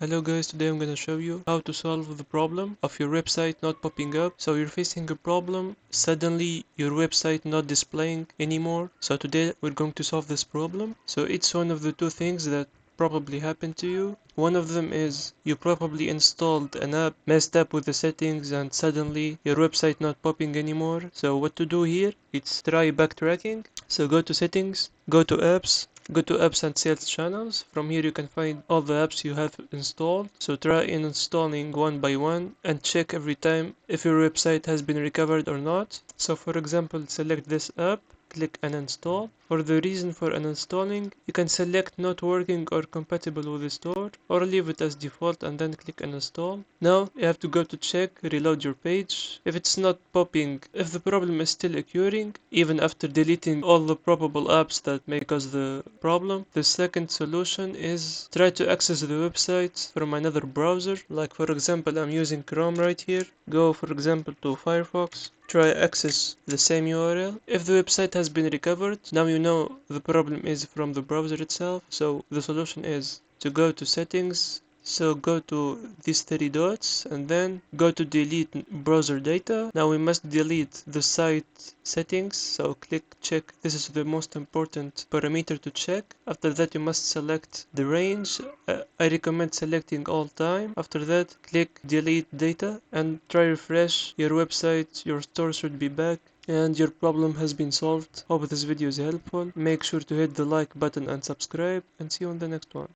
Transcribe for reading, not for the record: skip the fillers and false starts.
Hello guys, today I'm gonna show you how to solve the problem of your website not popping up. So you're facing a problem, suddenly your website not displaying anymore. So today we're going to solve this problem. So it's one of the two things that probably happened to you. One of them is you probably installed an app, messed up with the settings, and suddenly your website not popping anymore. So what to do here? It's try backtracking. So go to settings, go to apps, go to apps and sales channels. From here you can find all the apps you have installed. So try installing one by one and check every time if your website has been recovered or not. So for example, select this app, click uninstall. For the reason for uninstalling, you can select not working or compatible with the store or leave it as default and then click uninstall. Now you have to go to check, reload your page. If it's not popping, if the problem is still occurring, even after deleting all the probable apps that may cause the problem, the second solution is try to access the website from another browser. Like for example, I'm using Chrome right here. Go for example to Firefox. Try access the same URL. If the website has been recovered, now you know the problem is from the browser itself. So the solution is to go to settings. So go to these three dots and then go to delete browser data. Now we must delete the site settings. So click check. This is the most important parameter to check. After that you must select the range. I recommend selecting all time. After that click delete data and try refresh your website. Your store should be back and your problem has been solved. Hope this video is helpful. Make sure to hit the like button and subscribe and see you on the next one.